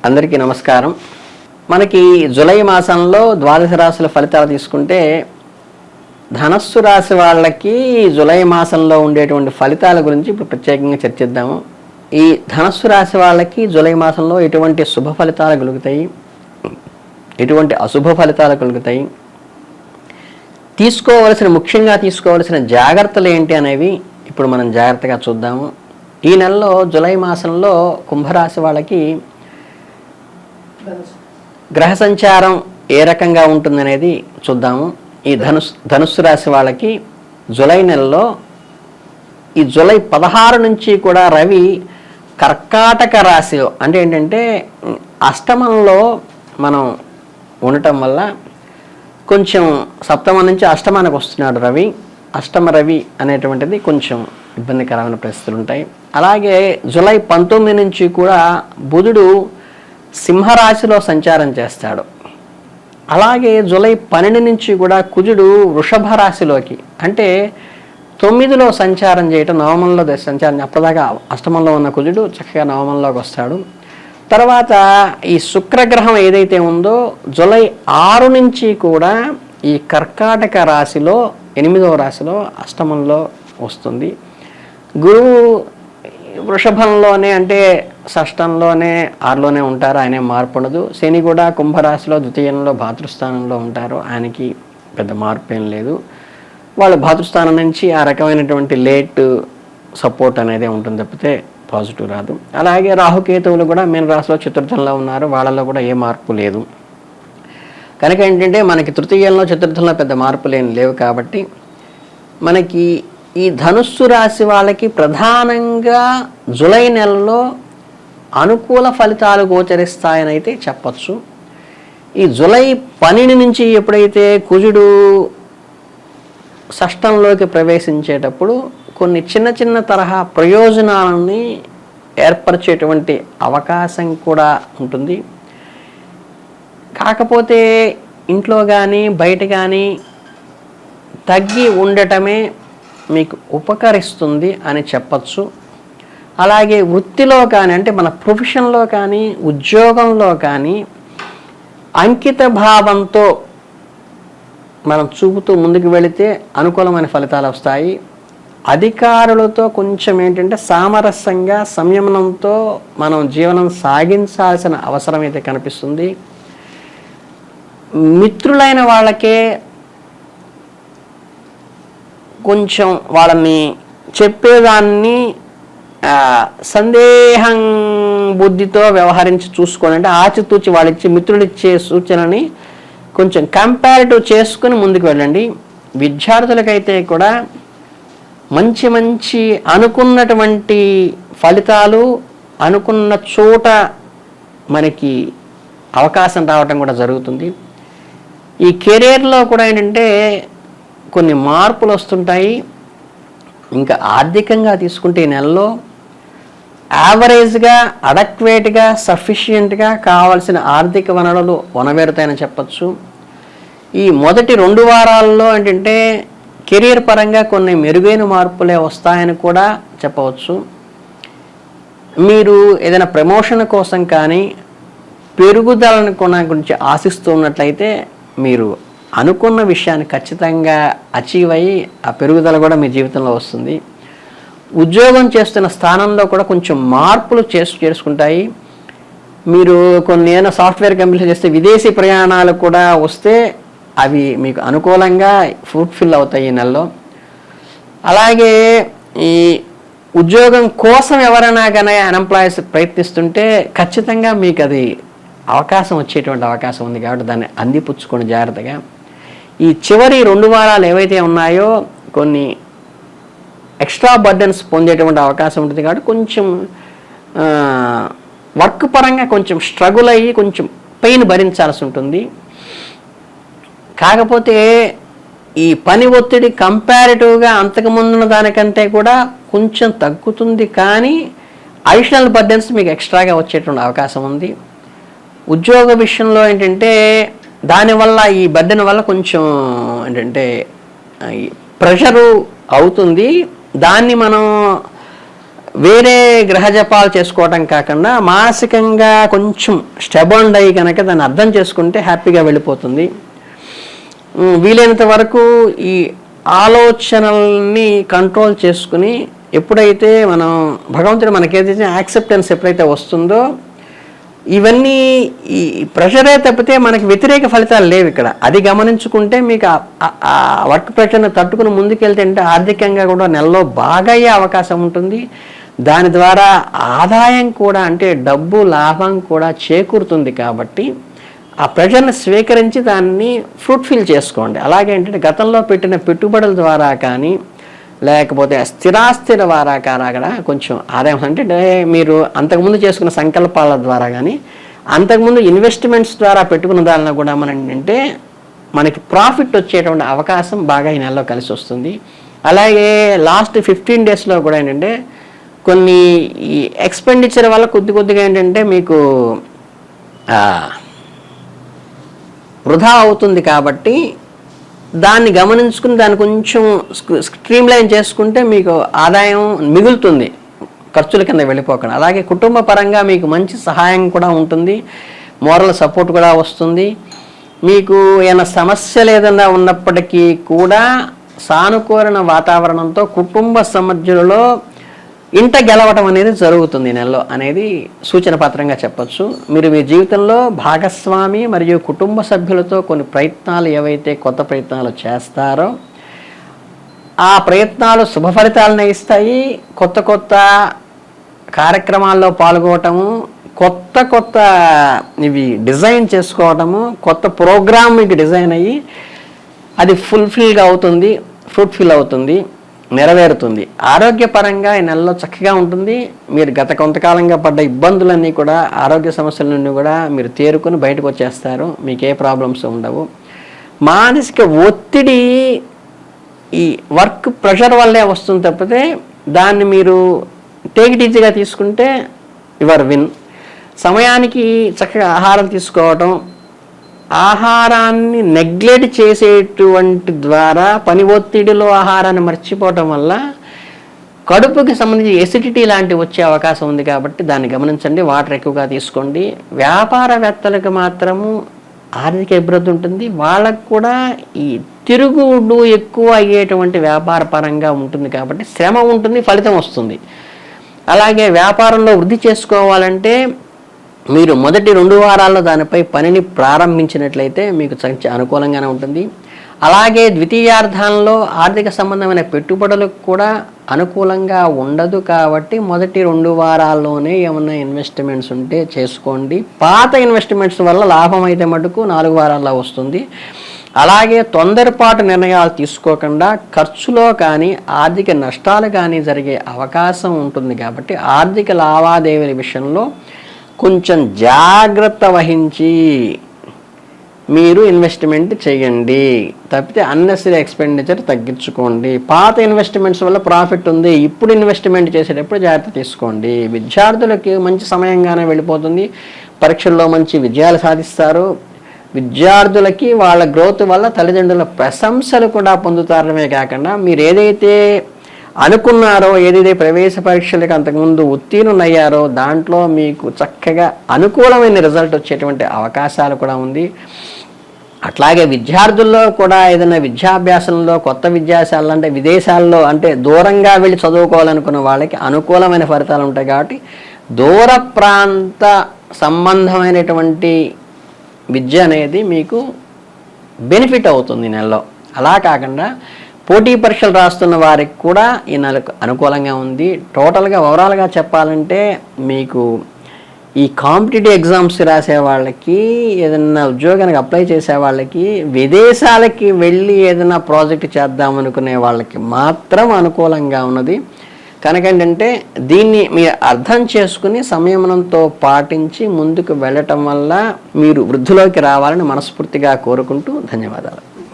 అందరికీ నమస్కారం. మనకి జూలై మాసంలో ద్వాదశ రాశుల ఫలితాలు తీసుకుంటే ధనస్సు రాశి వాళ్ళకి జూలై మాసంలో ఉండేటువంటి ఫలితాల గురించి ఇప్పుడు ప్రత్యేకంగా చర్చిద్దాము. ఈ ధనస్సు రాశి వాళ్ళకి జూలై మాసంలో ఎటువంటి శుభ ఫలితాలు కలుగుతాయి, ఎటువంటి అశుభ ఫలితాలు కలుగుతాయి, ముఖ్యంగా తీసుకోవలసిన జాగ్రత్తలు ఏంటి అనేవి ఇప్పుడు మనం జాగ్రత్తగా చూద్దాము. ఈ నెలలో జూలై మాసంలో కుంభరాశి వాళ్ళకి గ్రహ సంచారం ఏ రకంగా ఉంటుందనేది చూద్దాము. ఈ ధనుస్సు రాశి వాళ్ళకి జూలై నెలలో ఈ జూలై 16 నుంచి కూడా రవి కర్కాటక రాశిలో అంటే ఏంటంటే అష్టమంలో మనం ఉండటం వల్ల కొంచెం సప్తమం నుంచి అష్టమానికి వస్తున్నాడు రవి. అష్టమ రవి అనేటువంటిది కొంచెం ఇబ్బందికరమైన పరిస్థితులు ఉంటాయి. అలాగే జూలై 19 నుంచి కూడా బుధుడు సింహరాశిలో సంచారం చేస్తాడు. అలాగే జూలై 12 నుంచి కూడా కుజుడు వృషభ రాశిలోకి అంటే 9లో సంచారం చేయటం, నవమంలో సంచారం, అప్పటిదాకా అష్టమంలో ఉన్న కుజుడు చక్కగా నవమంలోకి వస్తాడు. తర్వాత ఈ శుక్రగ్రహం ఏదైతే ఉందో జూలై 6 నుంచి కూడా ఈ కర్కాటక రాశిలో 8వ రాశిలో అష్టమంలో వస్తుంది. గురువు వృషభంలోనే అంటే షష్టంలోనే 6లోనే ఉంటారు, ఆయనే మార్పు ఉండదు. శని కూడా కుంభరాశిలో ద్వితీయంలో భాతృస్థానంలో ఉంటారు, ఆయనకి పెద్ద మార్పు ఏం లేదు. వాళ్ళు భాతృస్థానం నుంచి ఆ రకమైనటువంటి లేట్ సపోర్ట్ అనేది ఉంటుంది తప్పితే పాజిటివ్ రాదు. అలాగే రాహుకేతువులు కూడా మీన రాశిలో చతుర్థంలో ఉన్నారు, వాళ్ళలో కూడా ఏ మార్పు లేదు. కనుక ఏంటంటే మనకి తృతీయంలో చతుర్థంలో పెద్ద మార్పులు ఏం లేవు. కాబట్టి మనకి ఈ ధనుస్సు రాశి వాళ్ళకి ప్రధానంగా జూలై నెలలో అనుకూల ఫలితాలు గోచరిస్తాయని అయితే చెప్పచ్చు. ఈ జూలై 12 నుంచి ఎప్పుడైతే కుజుడు షష్టంలోకి ప్రవేశించేటప్పుడు కొన్ని చిన్న చిన్న తరహా ప్రయోజనాలని ఏర్పరిచేటువంటి అవకాశం కూడా ఉంటుంది. కాకపోతే ఇంట్లో కానీ బయట కానీ తగ్గి ఉండటమే మీకు ఉపకరిస్తుంది అని చెప్పచ్చు. అలాగే వృత్తిలో కానీ అంటే మన ప్రొఫెషన్లో కానీ ఉద్యోగంలో కానీ అంకిత భావంతో మనం చూపుతూ ముందుకు వెళితే అనుకూలమైన ఫలితాలు వస్తాయి. అధికారులతో కొంచెం ఏంటంటే సామరస్యంగా సంయమనంతో మనం జీవనం సాగించాల్సిన అవసరం అయితే కనిపిస్తుంది. మిత్రులైన వాళ్ళకే కొంచెం వాళ్ళని చెప్పేదాన్ని సందేహం బుద్ధితో వ్యవహరించి చూసుకోండి. అంటే ఆచితూచి వాళ్ళిచ్చే మిత్రులు ఇచ్చే సూచనని కొంచెం కంపారిటివ్ చేసుకుని ముందుకు వెళ్ళండి. విద్యార్థులకైతే కూడా మంచి మంచి అనుకున్నటువంటి ఫలితాలు అనుకున్న చోట మనకి అవకాశం రావటం కూడా జరుగుతుంది. ఈ కెరీర్లో కూడా ఏంటంటే కొన్ని మార్పులు వస్తుంటాయి. ఇంకా ఆర్థికంగా తీసుకుంటే ఈ నెలలో యావరేజ్గా అడక్వేట్గా సఫిషియెంట్గా కావాల్సిన ఆర్థిక వనరులు వనవేరుతాయని చెప్పచ్చు. ఈ మొదటి 2 వారాల్లో ఏంటంటే కెరీర్ పరంగా కొన్ని మెరుగైన మార్పులే వస్తాయని కూడా చెప్పవచ్చు. మీరు ఏదైనా ప్రమోషన్ కోసం కానీ పెరుగుదలను గురించి ఆశిస్తూ ఉన్నట్లయితే మీరు అనుకున్న విషయాన్ని ఖచ్చితంగా అచీవ్ అయ్యి ఆ పెరుగుదల కూడా మీ జీవితంలో వస్తుంది. ఉద్యోగం చేస్తున్న స్థానంలో కూడా కొంచెం మార్పులు చేసుకుంటాయి. మీరు కొన్ని ఏదైనా సాఫ్ట్వేర్ కంపెనీలు చేస్తే విదేశీ ప్రయాణాలు కూడా వస్తే అవి మీకు అనుకూలంగా ఫుల్ఫిల్ అవుతాయి ఈ నెలలో. అలాగే ఈ ఉద్యోగం కోసం ఎవరైనా కానీ అన్ఎంప్లాయీస్ ప్రయత్నిస్తుంటే ఖచ్చితంగా మీకు అది అవకాశం వచ్చేటువంటి అవకాశం ఉంది. కాబట్టి దాన్ని అందిపుచ్చుకోండి జాగ్రత్తగా. ఈ చివరి 2 వారాలు ఏవైతే ఉన్నాయో కొన్ని ఎక్స్ట్రా బర్డెన్స్ పొందేటువంటి అవకాశం ఉంటుంది. కాబట్టి కొంచెం వర్క్ పరంగా కొంచెం స్ట్రగుల్ అయ్యి కొంచెం పెయిన్ భరించాల్సి ఉంటుంది. కాకపోతే ఈ పని ఒత్తిడి కంపారిటివ్గా అంతకుముందున్న దానికంటే కూడా కొంచెం తగ్గుతుంది. కానీ అడిషనల్ బర్డెన్స్ మీకు ఎక్స్ట్రాగా వచ్చేటువంటి అవకాశం ఉంది. ఉద్యోగ విషయంలో ఏంటంటే దానివల్ల ఈ బర్డెన్ వల్ల కొంచెం ఏంటంటే ప్రెషరు అవుతుంది. దాన్ని మనం వేరే గ్రహ జపాలు చేసుకోవటం కాకుండా మానసికంగా కొంచెం స్టెబోల్డ్ అయ్యి కనుక దాన్ని అర్థం చేసుకుంటే హ్యాపీగా వెళ్ళిపోతుంది. వీలైనంత వరకు ఈ ఆలోచనల్ని కంట్రోల్ చేసుకుని ఎప్పుడైతే మనం భగవంతుడు మనకేదైతే యాక్సెప్టెన్స్ ఎప్పుడైతే వస్తుందో, ఇవన్నీ ఈ ప్రెషరే తప్పితే మనకి వ్యతిరేక ఫలితాలు లేవు ఇక్కడ. అది గమనించుకుంటే మీకు ఆ వర్క్ ప్రెషర్ని తట్టుకుని ముందుకెళ్తే అంటే ఆర్థికంగా కూడా నెలలో బాగా అయ్యే అవకాశం ఉంటుంది. దాని ద్వారా ఆదాయం కూడా అంటే డబ్బు లాభం కూడా చేకూరుతుంది. కాబట్టి ఆ ప్రెషర్ని స్వీకరించి దాన్ని ఫ్రూట్ఫిల్ చేసుకోండి. అలాగే ఏంటంటే గతంలో పెట్టిన పెట్టుబడుల ద్వారా కానీ లేకపోతే స్థిరాస్తి ద్వారా కూడా కొంచెం ఆదాయం అంటే మీరు అంతకుముందు చేసుకున్న సంకల్పాల ద్వారా కానీ అంతకుముందు ఇన్వెస్ట్మెంట్స్ ద్వారా పెట్టుకున్న దానిలో కూడా మనం ఏంటంటే మనకి ప్రాఫిట్ వచ్చేటువంటి అవకాశం బాగా ఈ నెలలో కలిసి వస్తుంది. అలాగే లాస్ట్ 15 డేస్లో కూడా ఏంటంటే కొన్ని ఈ ఎక్స్పెండిచర్ వల్ల కొద్దిగా ఏంటంటే మీకు వృధా అవుతుంది. కాబట్టి దాన్ని గమనించుకుని దాన్ని కొంచెం స్ట్రీమ్లైన్ చేసుకుంటే మీకు ఆదాయం మిగులుతుంది, ఖర్చుల కింద వెళ్ళిపోకుండా. అలాగే కుటుంబ పరంగా మీకు మంచి సహాయం కూడా ఉంటుంది, మోరల్ సపోర్ట్ కూడా వస్తుంది. మీకు ఏమైనా సమస్యలు ఏదైనా ఉన్నప్పటికీ కూడా సానుకూల వాతావరణంతో కుటుంబ సమస్యలలో ఇంట గెలవటం అనేది జరుగుతుంది ఈ నెలలో అనేది సూచన పత్రంగా చెప్పచ్చు. మీరు మీ జీవితంలో భాగస్వామి మరియు కుటుంబ సభ్యులతో కొన్ని ప్రయత్నాలు ఏవైతే కొత్త ప్రయత్నాలు చేస్తారో ఆ ప్రయత్నాలు శుభ ఫలితాలను ఇస్తాయి. కొత్త కార్యక్రమాల్లో పాల్గొనటము, కొత్త ఇవి డిజైన్ చేసుకోవటము, కొత్త ప్రోగ్రామ్ మీకు డిజైన్ అయ్యి అది ఫుల్ఫిల్గా అవుతుంది, ఫ్రూట్ఫుల్ అవుతుంది, నెరవేరుతుంది. ఆరోగ్యపరంగా ఈ నెలలో చక్కగా ఉంటుంది. మీరు గత కొంతకాలంగా పడ్డ ఇబ్బందులన్నీ కూడా ఆరోగ్య సమస్యల నుండి కూడా మీరు తేరుకొని బయటకు వచ్చేస్తారు, మీకు ఏ ప్రాబ్లమ్స్ ఉండవు. మానసిక ఒత్తిడి ఈ వర్క్ ప్రెషర్ వల్లే వస్తుంది తప్పితే దాన్ని మీరు టేక్ ఇట్ ఈజీగా తీసుకుంటే యువర్ విన్. సమయానికి చక్కగా ఆహారం తీసుకోవటం, ఆహారాన్ని నెగ్లెక్ట్ చేసేటువంటి ద్వారా పని ఒత్తిడిలో ఆహారాన్ని మర్చిపోవటం వల్ల కడుపుకి సంబంధించి ఎసిడిటీ లాంటివి వచ్చే అవకాశం ఉంది. కాబట్టి దాన్ని గమనించండి, వాటర్ ఎక్కువగా తీసుకోండి. వ్యాపారవేత్తలకు మాత్రము ఆర్థిక అభివృద్ధి ఉంటుంది, వాళ్ళకు కూడా ఈ తిరుగుడు ఎక్కువ అయ్యేటువంటి వ్యాపార పరంగా ఉంటుంది. కాబట్టి శ్రమ ఉంటుంది, ఫలితం వస్తుంది. అలాగే వ్యాపారంలో వృద్ధి చేసుకోవాలంటే మీరు మొదటి 2 వారాల్లో దానిపై పనిని ప్రారంభించినట్లయితే మీకు అనుకూలంగానే ఉంటుంది. అలాగే ద్వితీయార్థంలో ఆర్థిక సంబంధమైన పెట్టుబడులకు కూడా అనుకూలంగా ఉండదు. కాబట్టి మొదటి 2 వారాల్లోనే ఏమన్నా ఇన్వెస్ట్మెంట్స్ ఉంటే చేసుకోండి. పాత ఇన్వెస్ట్మెంట్స్ వల్ల లాభం అయితే మటుకు 4 వారాల్లో వస్తుంది. అలాగే తొందరపాటు నిర్ణయాలు తీసుకోకుండా ఖర్చులో కానీ ఆర్థిక నష్టాలు కానీ జరిగే అవకాశం ఉంటుంది. కాబట్టి ఆర్థిక లావాదేవీల విషయంలో కొంచెం జాగ్రత్త వహించి మీరు ఇన్వెస్ట్మెంట్ చేయండి. తప్పితే అన్నెసరీ ఎక్స్పెండిచర్ తగ్గించుకోండి. పాత ఇన్వెస్ట్మెంట్స్ వల్ల ప్రాఫిట్ ఉంది, ఇప్పుడు ఇన్వెస్ట్మెంట్ చేసేటప్పుడు జాగ్రత్త తీసుకోండి. విద్యార్థులకి మంచి సమయంగానే వెళ్ళిపోతుంది, పరీక్షల్లో మంచి విజయాలు సాధిస్తారు. విద్యార్థులకి వాళ్ళ గ్రోత్ వల్ల తల్లిదండ్రుల ప్రశంసలు కూడా పొందుతారమే కాకుండా మీరు ఏదైతే అనుకున్నారో, ఏదైతే ప్రవేశ పరీక్షలకు అంతకుముందు ఉత్తీర్ణులయ్యారో దాంట్లో మీకు చక్కగా అనుకూలమైన రిజల్ట్ వచ్చేటువంటి అవకాశాలు కూడా ఉంది. అట్లాగే విద్యార్థుల్లో కూడా ఏదైనా విద్యాభ్యాసంలో కొత్త విద్యాశాలలు అంటే విదేశాల్లో అంటే దూరంగా వెళ్ళి చదువుకోవాలనుకున్న వాళ్ళకి అనుకూలమైన ఫలితాలు ఉంటాయి. కాబట్టి దూర ప్రాంత సంబంధమైనటువంటి విద్య అనేది మీకు బెనిఫిట్ అవుతుంది ఈ నెలలో. అలా కాకుండా పోటీ పరీక్షలు రాస్తున్న వారికి కూడా ఈ నెలకు అనుకూలంగా ఉంది. టోటల్గా ఓవరాల్గా చెప్పాలంటే మీకు ఈ కాంపిటేటివ్ ఎగ్జామ్స్ రాసే వాళ్ళకి, ఏదైనా ఉద్యోగానికి అప్లై చేసే వాళ్ళకి, విదేశాలకి వెళ్ళి ఏదైనా ప్రాజెక్ట్ చేద్దామనుకునే వాళ్ళకి మాత్రం అనుకూలంగా ఉన్నది. కనుక ఏంటంటే దీన్ని మీరు అర్థం చేసుకుని సంయమనంతో పాటించి ముందుకు వెళ్ళటం వల్ల మీరు వృద్ధిలోకి రావాలని మనస్ఫూర్తిగా కోరుకుంటూ ధన్యవాదాలు.